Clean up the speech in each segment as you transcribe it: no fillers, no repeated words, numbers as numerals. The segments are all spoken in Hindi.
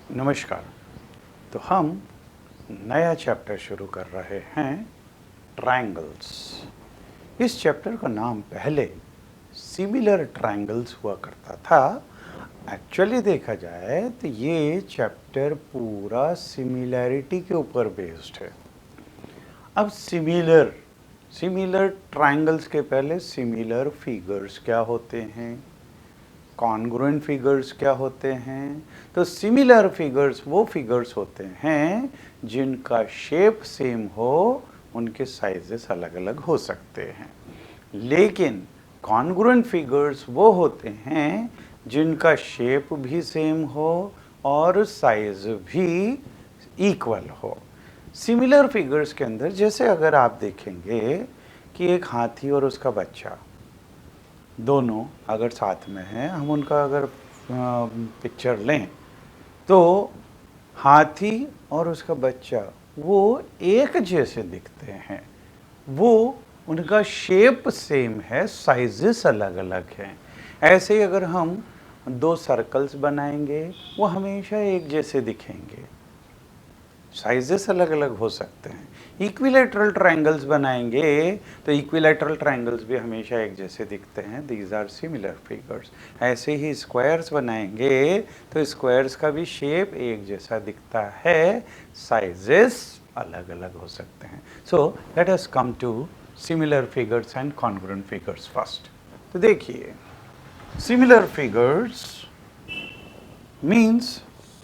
नमस्कार। तो हम नया चैप्टर शुरू कर रहे हैं ट्रायंगल्स। इस चैप्टर का नाम पहले सिमिलर ट्रायंगल्स हुआ करता था। एक्चुअली देखा जाए तो ये चैप्टर पूरा सिमिलैरिटी के ऊपर बेस्ड है। अब सिमिलर ट्रायंगल्स के पहले सिमिलर फिगर्स क्या होते हैं, कॉन्ग्रुएंट फिगर्स क्या होते हैं। तो सिमिलर फिगर्स वो फिगर्स होते हैं जिनका शेप सेम हो, उनके साइजेस अलग अलग हो सकते हैं। लेकिन कॉन्ग्रुएंट फिगर्स वो होते हैं जिनका शेप भी सेम हो और साइज भी इक्वल हो। सिमिलर फिगर्स के अंदर जैसे अगर आप देखेंगे कि एक हाथी और उसका बच्चा दोनों अगर साथ में हैं, हम उनका अगर पिक्चर लें तो हाथी और उसका बच्चा वो एक जैसे दिखते हैं। वो उनका शेप सेम है, साइजेस अलग अलग हैं। ऐसे ही अगर हम दो सर्कल्स बनाएंगे वो हमेशा एक जैसे दिखेंगे, साइजेस अलग अलग हो सकते हैं। इक्विलैटरल ट्रायंगल्स बनाएंगे तो इक्विलैटरल ट्रायंगल्स भी हमेशा एक जैसे दिखते हैं। These are similar figures. ऐसे ही स्क्वायर्स बनाएंगे तो स्क्वायर्स का भी शेप एक जैसा दिखता है, साइजेस अलग अलग हो सकते हैं। So let us come to similar figures and congruent figures first. तो देखिए, similar figures means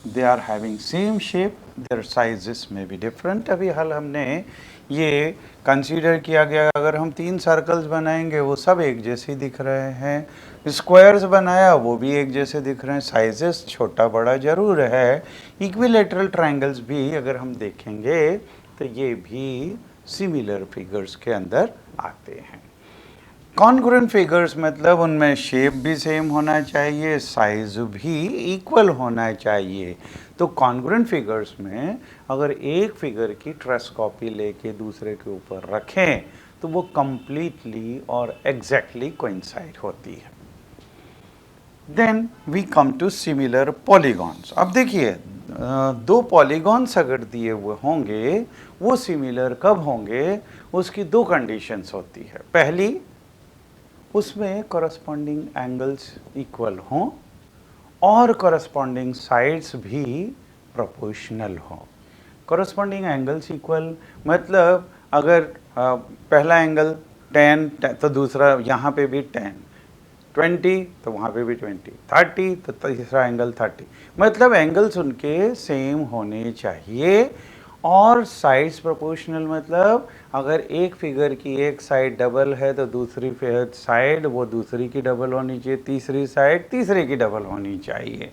they are having same shape, their sizes may be different। अभी हाल हमने ये कंसीडर किया गया, अगर हम तीन सर्कल्स बनाएंगे वो सब एक जैसे दिख रहे हैं। स्क्वायर्स बनाया वो भी एक जैसे दिख रहे हैं, साइजेस छोटा बड़ा जरूर है। इक्विलैटरल ट्रायंगल्स भी अगर हम देखेंगे तो ये भी सिमिलर फिगर्स के अंदर आते हैं। कॉन्ग्रुएंट फिगर्स मतलब उनमें शेप भी सेम होना चाहिए, साइज भी इक्वल होना चाहिए। तो कॉन्ग्रुएंट फिगर्स में अगर एक फिगर की ट्रेस कॉपी लेके दूसरे के ऊपर रखें तो वो कंप्लीटली और एग्जैक्टली कोइंसाइड होती है। Then we come to similar polygons. अब देखिए, दो पॉलीगॉन्स अगर दिए हुए होंगे वो सिमिलर कब होंगे, उसकी दो कंडीशंस होती है। पहली, उसमें कॉरस्पॉन्डिंग एंगल्स इक्वल हों और कॉरस्पॉन्डिंग साइड्स भी प्रोपोर्शनल हों। कॉरस्पॉन्डिंग एंगल्स इक्वल मतलब अगर पहला एंगल 10 तो दूसरा यहाँ पे भी 10, 20 तो वहाँ पे भी 20, 30 तो तीसरा एंगल 30। मतलब एंगल्स उनके सेम होने चाहिए। और साइड्स प्रोपोर्शनल मतलब अगर एक फिगर की एक साइड डबल है तो दूसरी साइड वो दूसरी की डबल होनी चाहिए, तीसरी साइड तीसरे की डबल होनी चाहिए।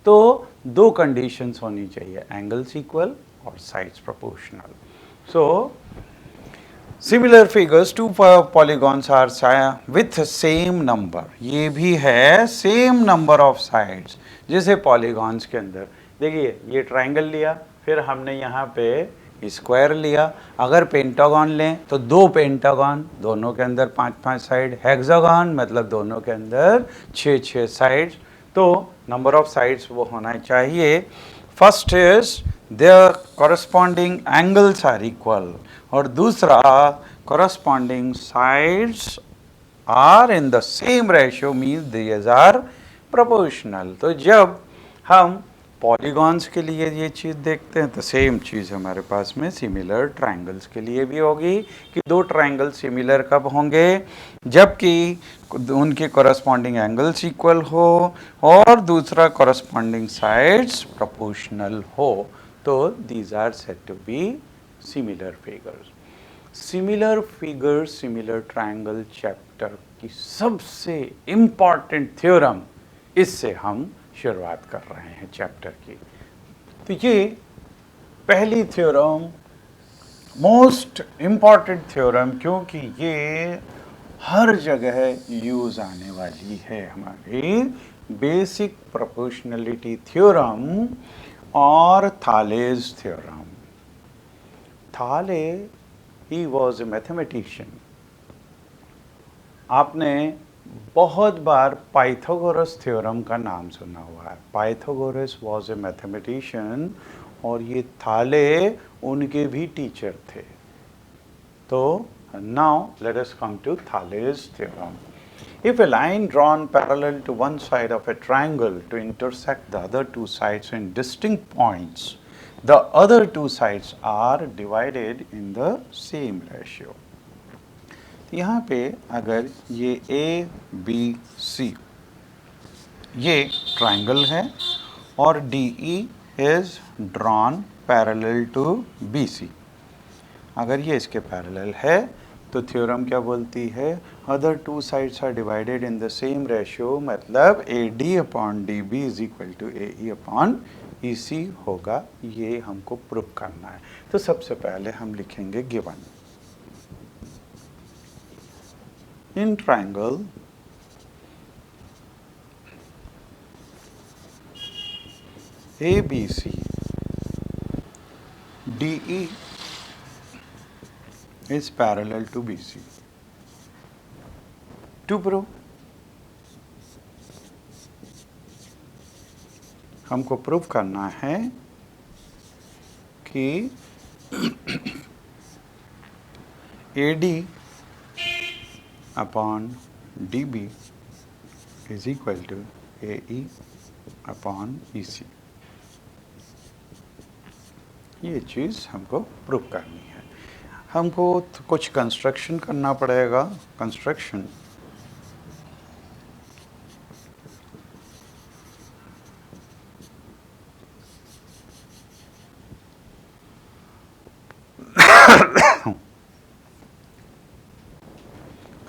तो दो कंडीशंस होनी चाहिए, एंगल्स इक्वल और sides proportional. So similar figures, two polygons are with same number. ये भी है सेम नंबर ऑफ साइड्स। जैसे पॉलीगॉन्स के अंदर देखिए, ये ट्रायंगल लिया, फिर हमने यहाँ पे स्क्वायर लिया। अगर पेंटागन लें तो दो पेंटागन, दोनों के अंदर 5-5 साइड। हेक्सागन मतलब दोनों के अंदर 6-6 साइड्स। तो नंबर ऑफ साइड्स वो होना चाहिए। First is there corresponding angles are equal, और दूसरा corresponding sides are in the same ratio, means these are proportional. तो जब हम पॉलीगॉन्स के लिए ये चीज़ देखते हैं तो सेम चीज़ हमारे पास में सिमिलर ट्रायंगल्स के लिए भी होगी कि दो ट्रायंगल सिमिलर कब होंगे, जबकि उनके कॉरस्पॉन्डिंग एंगल्स इक्वल हो और दूसरा कॉरस्पॉन्डिंग साइड्स प्रोपोर्शनल हो। तो these are said to be similar figures. Similar figures similar triangle chapter की सबसे इम्पॉर्टेंट थ्योरम, इससे हम शुरुआत कर रहे हैं चैप्टर की। तो ये पहली थ्योरम मोस्ट इम्पॉर्टेंट थ्योरम, क्योंकि ये हर जगह यूज आने वाली है, हमारी बेसिक प्रोपोर्शनलिटी थ्योरम और थालेज थ्योरम। थाले ही वॉज ए मैथमेटिशियन। आपने बहुत बार पाइथागोरस थ्योरम का नाम सुना हुआ है। पाइथागोरस वॉज ए मैथमेटिशियन और ये थाले उनके भी टीचर थे। तो now let us come to थाले's theorem. If a line drawn parallel to one side of a triangle to intersect the other two sides in distinct points, the other two sides are divided in the same ratio. यहाँ पे अगर ये ए बी सी ये ट्राइंगल है और D E is drawn parallel to B C, अगर ये इसके पैरेलल है तो थ्योरम क्या बोलती है, other two sides are divided in the same ratio, मतलब A D upon D B is equal to A E upon E C होगा। ये हमको प्रूव करना है। तो सबसे पहले हम लिखेंगे given in triangle ABC DE is parallel to BC. To prove, हमको प्रूव करना है कि AD upon dB is equal to AE upon EC। ये चीज़ हमको प्रूव करनी है। हमको कुछ कंस्ट्रक्शन करना पड़ेगा। कंस्ट्रक्शन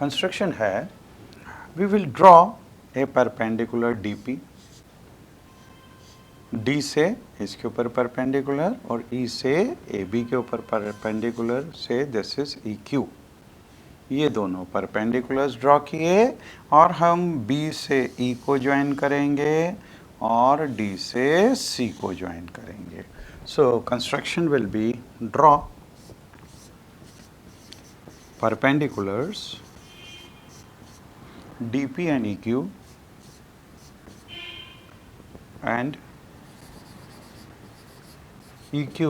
कंस्ट्रक्शन है, we will draw a perpendicular DP, D से इसके ऊपर परपेंडिकुलर और ई से ए बी के ऊपर परपेंडिकुलर से दिस इज ई क्यू। ये दोनों परपेंडिकुलर्स ड्रॉ किए और हम बी से ई को ज्वाइन करेंगे और डी से सी को ज्वाइन करेंगे। So construction will be draw perpendiculars DP and EQ and EQ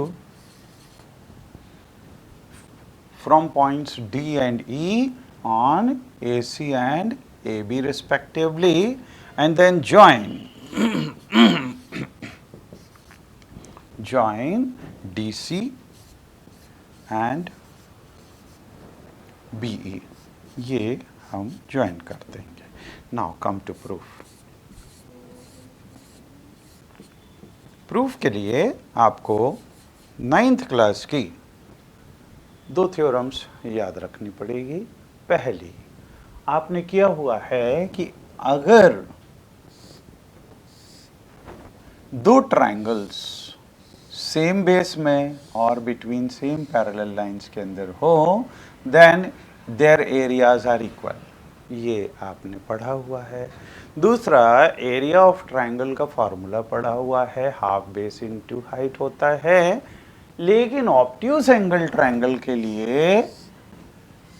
from points D and E on AC and AB respectively, and then join join DC and BE, ये हम ज्वाइन कर देंगे। Now come to proof. Proof के लिए आपको 9th क्लास की दो थ्योरम्स याद रखनी पड़ेगी। पहली, आपने किया हुआ है कि अगर दो ट्रायंगल्स सेम बेस में और बिटवीन सेम पैरेलल लाइंस के अंदर हो then their areas are equal, ये आपने पढ़ा हुआ है। दूसरा, एरिया ऑफ ट्रायंगल का फॉर्मूला पढ़ा हुआ है, हाफ बेस इनटू हाइट होता है। लेकिन ऑब्ट्यूज एंगल ट्रायंगल के लिए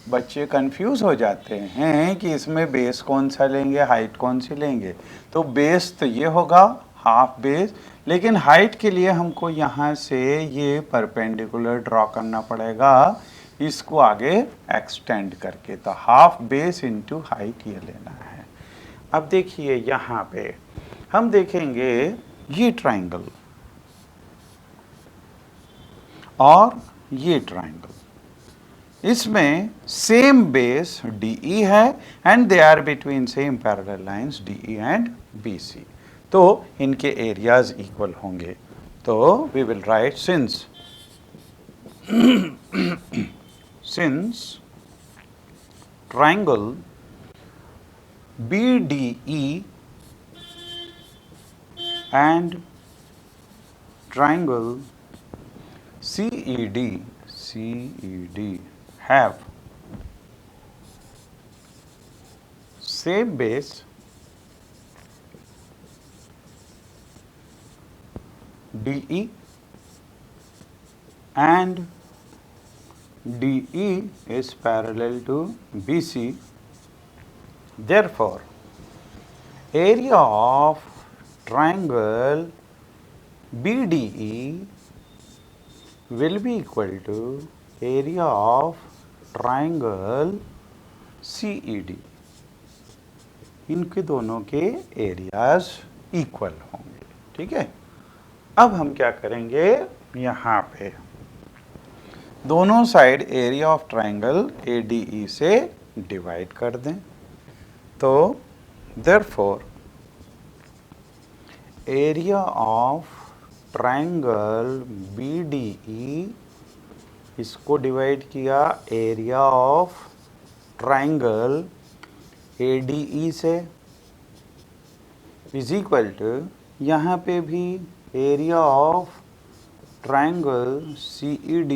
बच्चे कंफ्यूज हो जाते हैं कि इसमें बेस कौन सा लेंगे, हाइट कौन सी लेंगे। तो बेस तो ये होगा हाफ बेस, लेकिन हाइट के लिए हमको यहाँ से ये परपेंडिकुलर ड्रॉ करना पड़ेगा, इसको आगे एक्सटेंड करके। तो हाफ बेस इनटू हाइट ये लेना है। अब देखिए यहाँ पे हम देखेंगे ये ट्रायंगल और ये ट्रायंगल, इसमें सेम बेस DE है and they are between same parallel lines DE and BC, तो इनके एरियाज इक्वल होंगे। तो we will write since since triangle BDE and triangle CED have same base, DE, and DE is parallel to BC, Therefore, area of triangle BDE will be equal to area of triangle CED. इनके दोनों के एरियाज इक्वल होंगे, ठीक है। अब हम क्या करेंगे, यहाँ पे दोनों side area of triangle ADE से डिवाइड कर दें। तो therefore area of triangle BDE, इसको डिवाइड किया एरिया ऑफ ट्राइंगल ADE से, इज इक्वल टू यहाँ पे भी area of triangle CED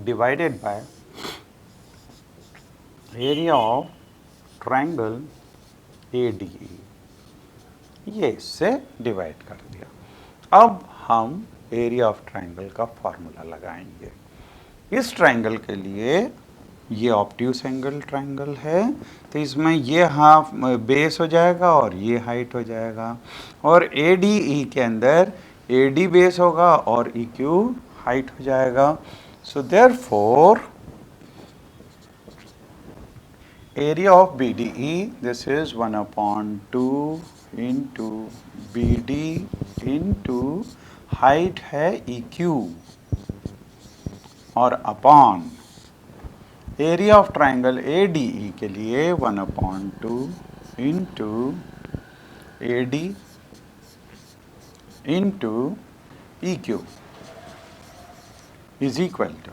divided by area of triangle ADE। ये इससे डिवाइड कर दिया। अब हम एरिया ऑफ ट्राइंगल का फॉर्मूला लगाएंगे। इस ट्राइंगल के लिए ये ऑब्ट्यूस एंगल ट्राइंगल है, तो इसमें ये हाफ बेस हो जाएगा और ये हाइट हो जाएगा, और ADE के अंदर AD बेस होगा और EQ हाइट हो जाएगा। So therefore area of BDE, this is 1/2 into BD into height है EQ और upon area of triangle ADE के लिए 1/2 into AD into EQ is equal to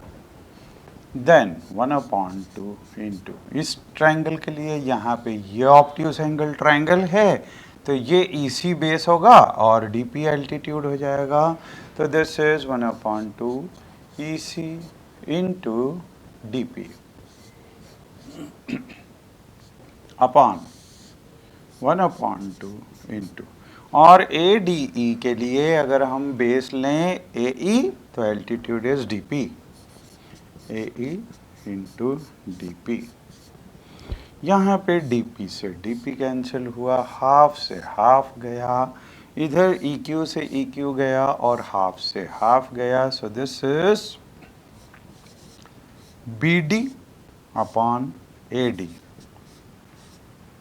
then 1/2 into, इस ट्राइंगल के लिए यहाँ पे ये ऑब्ट्यूस एंगल ट्राइंगल है, तो ये EC बेस होगा और DP एल्टीट्यूड हो जाएगा। तो this is 1/2 EC into DP upon 1/2 into, और ADE के लिए अगर हम बेस लें AE तो altitude is DP, AE into DP। यहाँ पे DP से DP कैंसिल हुआ, हाफ से हाफ गया, इधर EQ से EQ गया और हाफ से हाफ गया। So this is BD upon AD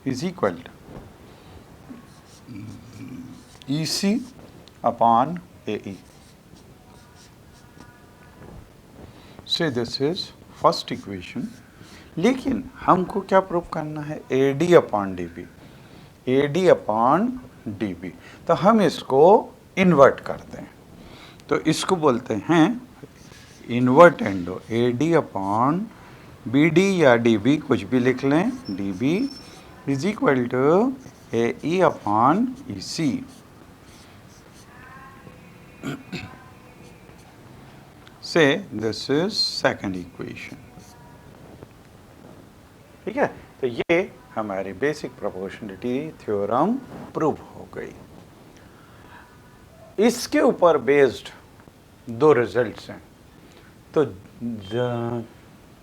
is equal to EC upon AE। Say this is first equation. लेकिन हमको क्या प्रूव करना है, AD upon DB, AD upon DB। तो हम इसको इन्वर्ट करते हैं, तो इसको बोलते हैं invertendo, AD upon BD या DB कुछ भी लिख लें, DB is equal to AE upon EC। Say this is second equation, ठीक है। तो ये हमारी बेसिक प्रोपोर्शनलिटी थ्योरम प्रूव हो गई। इसके ऊपर बेस्ड दो रिजल्ट्स हैं। तो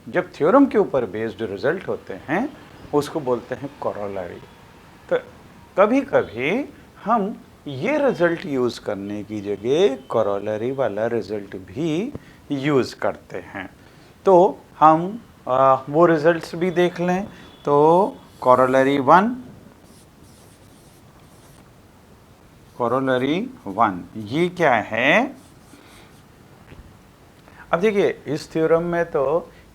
जब थ्योरम के ऊपर बेस्ड रिजल्ट होते हैं उसको बोलते हैं कोरोलरी। तो कभी कभी हम ये रिजल्ट यूज़ करने की जगह कोरोलरी वाला रिजल्ट भी यूज़ करते हैं। तो हम वो रिजल्ट्स भी देख लें। तो कोरोलरी 1, कोरोलरी 1 ये क्या है। अब देखिए इस थ्योरम में तो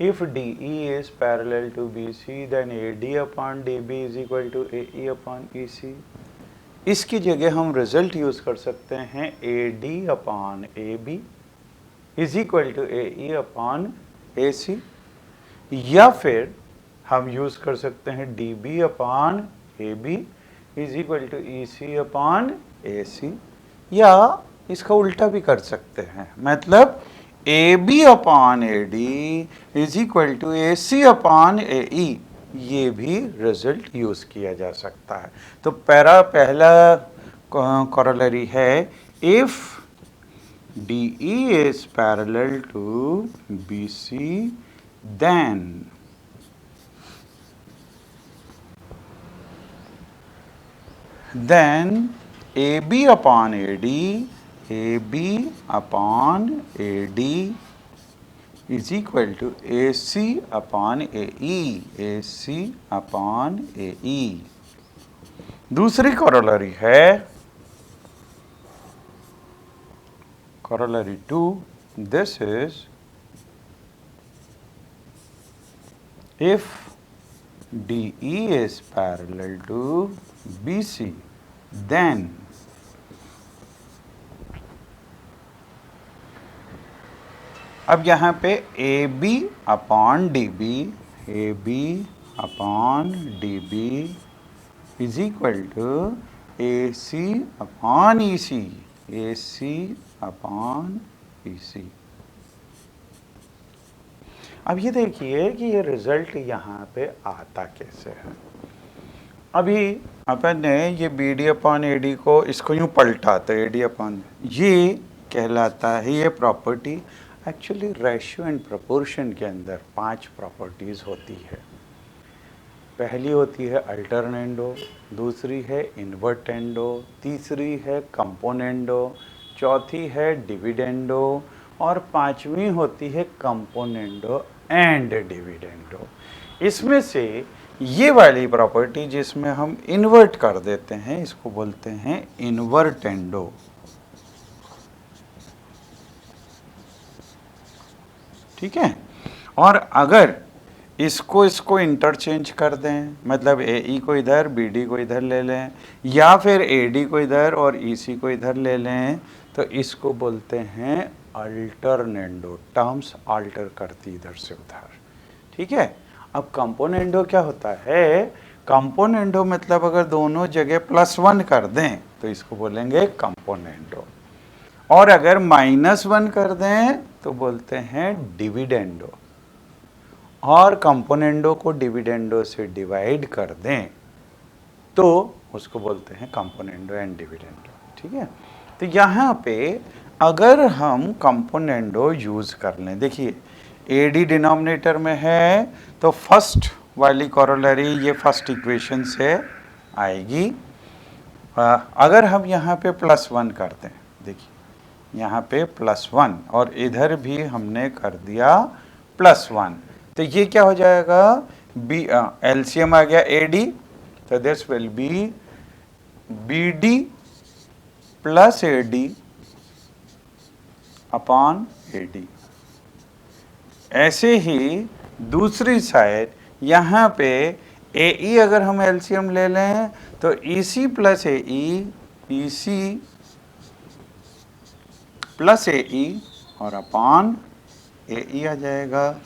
if DE is parallel to BC then AD upon DB is equal to AE upon EC। इसकी जगह हम रिजल्ट यूज कर सकते हैं AD upon AB is equal to AE upon AC, या फिर हम यूज कर सकते हैं DB upon AB is equal to EC upon AC, या इसका उल्टा भी कर सकते हैं, मतलब AB upon AD is equal to AC upon AE, ये भी रिजल्ट यूज किया जा सकता है। तो पहला कोरोलरी है if DE is parallel to BC, then AB upon AD is equal to AC upon AE, AC upon AE. दूसरी corollary है corollary 2. This is if DE is parallel to BC, then अब यहाँ पे AB upon DB is equal to AC upon EC, AC upon EC. अब ये देखिए कि ये रिजल्ट यहाँ पे आता कैसे है. अभी अपन ने ये BD अपॉन AD को इसको यूँ पलटा तो AD अपॉन ये कहलाता है ये property. Actually ratio and proportion के अंदर 5 प्रॉपर्टीज़ होती है. पहली होती है अल्टरनेंडो, दूसरी है इन्वर्टेंडो, तीसरी है कंपोनेंडो, चौथी है डिविडेंडो और पांचवी होती है कंपोनेंडो एंड डिविडेंडो. इसमें से ये वाली प्रॉपर्टी जिसमें हम इन्वर्ट कर देते हैं इसको बोलते हैं इन्वर्टेंडो. ठीक है. और अगर इसको इंटरचेंज कर दें, मतलब AE को इधर BD को इधर ले लें या फिर AD को इधर और EC को इधर ले लें तो इसको बोलते हैं अल्टरनेंडो. टर्म्स अल्टर करती इधर से उधर. ठीक है. अब कंपोनेंडो क्या होता है? कंपोनेंडो मतलब अगर दोनों जगह +1 कर दें तो इसको बोलेंगे कंपोनेंडो, और अगर -1 कर दें तो बोलते हैं डिविडेंडो, और कंपोनेंडो को डिविडेंडो से डिवाइड कर दें तो उसको बोलते हैं कंपोनेंडो एंड डिविडेंडो. ठीक है. तो यहाँ पे अगर हम कंपोनेंडो यूज़ कर लें, देखिए AD डिनोमिनेटर में है तो फर्स्ट वाली कॉरोलरी ये फर्स्ट इक्वेशन से आएगी. अगर हम यहाँ पे +1 कर दें, देखिए यहाँ पे +1 और इधर भी हमने कर दिया +1 तो ये क्या हो जाएगा? LCM आ गया AD, तो this will be BD plus AD upon AD. ऐसे ही दूसरी साइड यहाँ पे AE अगर हम LCM ले लें तो EC plus AE, EC plus AE और अपॉन AE आ जाएगा.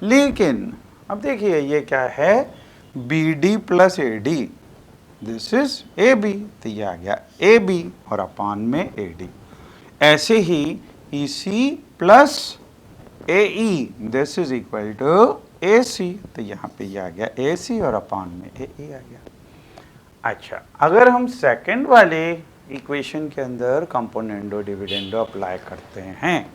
लेकिन अब देखिए ये क्या है? BD plus AD, this is AB, तो ये आ गया AB और अपॉन में AD. ऐसे ही EC plus AE, this is equal to AC, तो यहाँ पे ये आ गया AC और अपॉन में AE आ गया. अच्छा, अगर हम सेकंड वाले इक्वेशन के अंदर कंपोनेंडो डिविडेंडो अप्लाई करते हैं,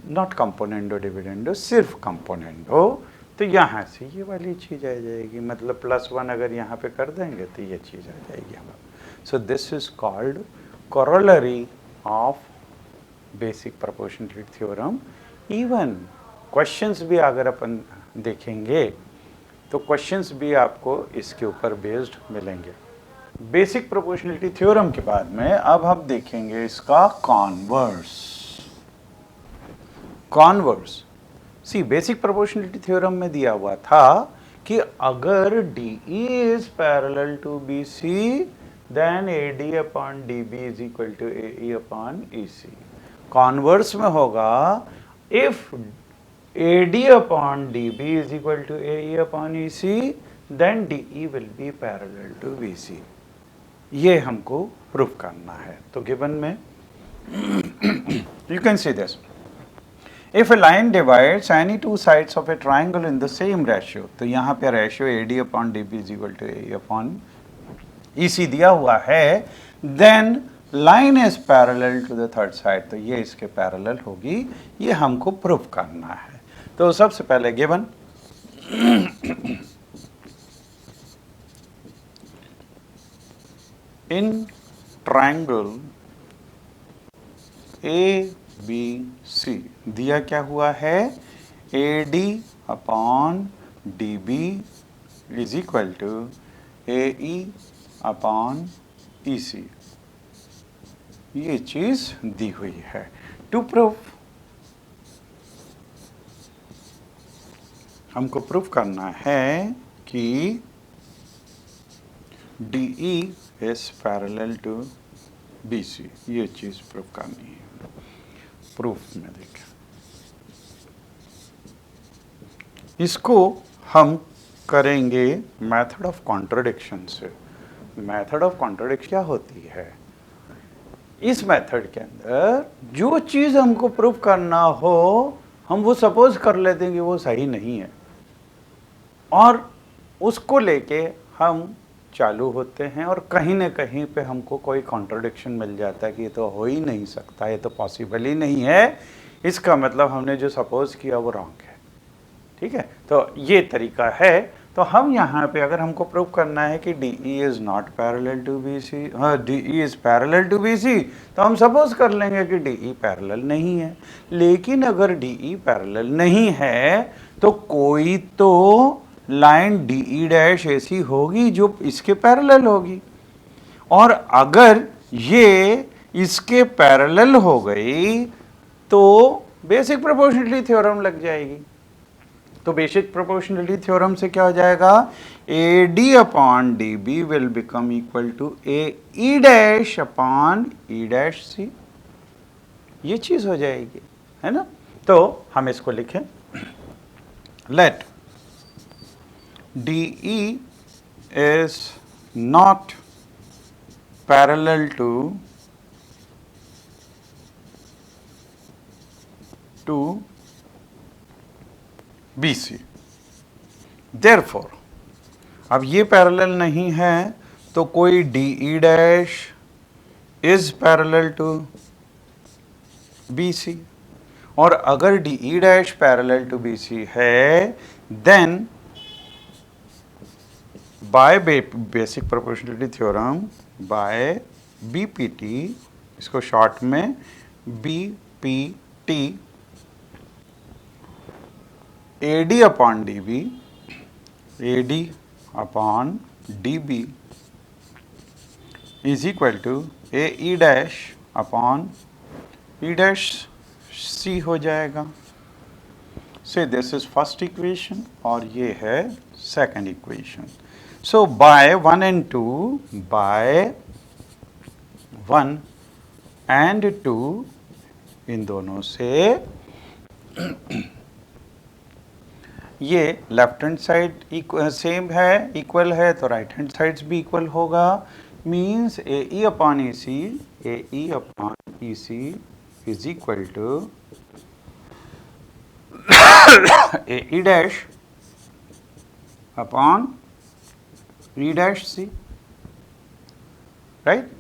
नॉट कंपोनेंडो डिविडेंडो, सिर्फ कंपोनेंडो, तो यहाँ से ये वाली चीज़ आ जाएगी. मतलब +1 अगर यहाँ पे कर देंगे तो ये चीज़ आ जाएगी हमारा. सो this is called corollary of basic proportionality theorem. Even questions भी अगर अपन देखेंगे तो क्वेश्चंस भी आपको इसके ऊपर बेस्ड मिलेंगे. बेसिक प्रोपोर्शनलिटी थ्योरम के बाद में अब हम देखेंगे इसका converse. Converse, see basic proportionality theorem में दिया हुआ था कि अगर DE is parallel to BC then AD upon DB is equal to AE upon EC. Converse में होगा if AD upon DB is equal to AE upon EC then DE will be parallel to BC. ये हमको प्रूफ करना है. तो गिवन में you can see this. If a line divides any two sides of a triangle in the same ratio, तो यहाँ पे ratio AD upon DB is equal to AE upon EC दिया हुआ है, then line is parallel to the third side, तो ये इसके पैरेलल होगी, ये हमको प्रूफ करना है। तो सबसे पहले given in triangle A B C दिया क्या हुआ है, A D upon D B is equal to A E upon E C, ये चीज दी हुई है। टू प्रूफ, हमको प्रूफ करना है कि D E is parallel to B C, ये चीज प्रूफ करनी है। प्रूफ में देखें, इसको हम करेंगे मेथड ऑफ कॉन्ट्रडिक्शन से। मेथड ऑफ कॉन्ट्रडिक्शन क्या होती है, इस मेथड के अंदर जो चीज हमको प्रूफ करना हो हम वो सपोज कर लेते हैं कि वो सही नहीं है, और उसको लेके हम चालू होते हैं, और कहीं ना कहीं पे हमको कोई कॉन्ट्रडिक्शन मिल जाता है कि ये तो हो ही नहीं सकता, ये तो पॉसिबल ही नहीं है, इसका मतलब हमने जो सपोज किया वो रॉन्ग है। ठीक है, तो ये तरीका है। तो हम यहाँ पे अगर हमको प्रूव करना है कि D E is not parallel to B C, हाँ D E is parallel to B C, तो हम सपोज कर लेंगे कि डी ई पैरेलल नहीं है। लेकिन अगर डी ई पैरेलल नहीं है तो कोई तो लाइन डी ई डैश ऐसी होगी जो इसके पैरेलल होगी, और अगर ये इसके पैरेलल हो गई तो बेसिक प्रोपोर्शनलिटी थ्योरम लग जाएगी। तो बेसिक प्रोपोर्शनलिटी थ्योरम से क्या हो जाएगा, A D upon D B will become equal to A E dash upon E dash C, ये चीज हो जाएगी, है ना। तो हम इसको लिखें, let D E is not parallel to BC, therefore अब ये पैरेलल नहीं है तो कोई D E dash is parallel to BC, और अगर D E dash parallel to BC है then by basic proportionality theorem by BPT, इसको शॉर्ट में BPT, AD upon DB, AD upon DB is equal to AE dash upon E dash C हो जाएगा। से दिस इज फर्स्ट इक्वेशन और ये है second equation. So by 1 and 2, by 1 and 2, इन दोनों से ये लेफ्ट हैंड साइड सेम है, इक्वल है, तो राइट हैंड साइड्स भी इक्वल होगा। Means A E upon A C, A E upon E C is equal to A E dash upon E dash C, right.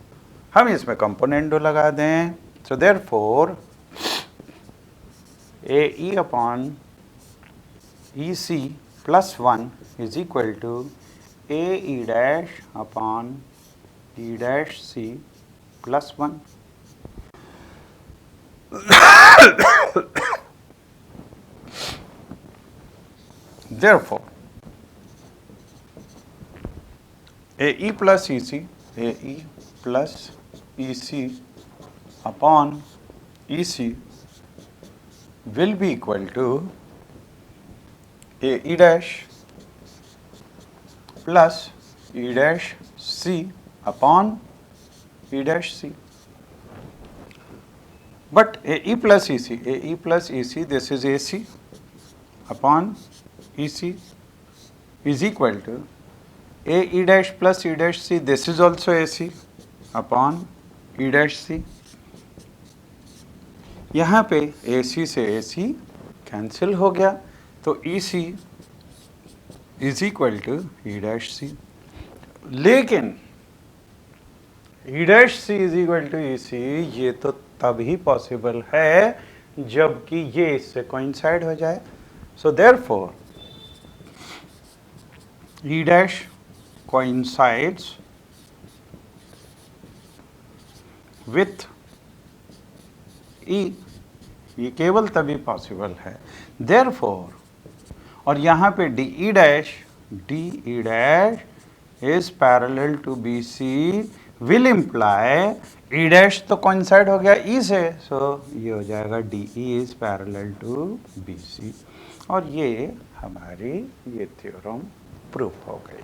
हम इसमें कंपोनेंडो लगा दें, so therefore A E upon EC plus 1 is equal to AE dash upon E dash C plus 1. Therefore, AE plus EC, AE plus EC upon EC will be equal to E dash plus E dash C upon E dash C. But AE plus EC, AE plus EC, this is AC upon EC is equal to AE dash plus E dash C, this is also AC upon E dash C. यहाँ पे AC से AC कैंसिल हो गया, तो EC is equal to E dash C। लेकिन E dash C is equal to E C, ये तो तभी पॉसिबल है जबकि ये इससे कोइंसाइड हो जाए. So therefore E dash coincides with E, ये केवल तभी पॉसिबल है. देयरफॉर, और यहाँ पे D E dash is parallel to B C will imply E dash तो कोइंसाइड हो गया ई से, सो ये हो जाएगा D E is parallel to B C, और ये हमारी ये थ्योरम प्रूफ हो गई.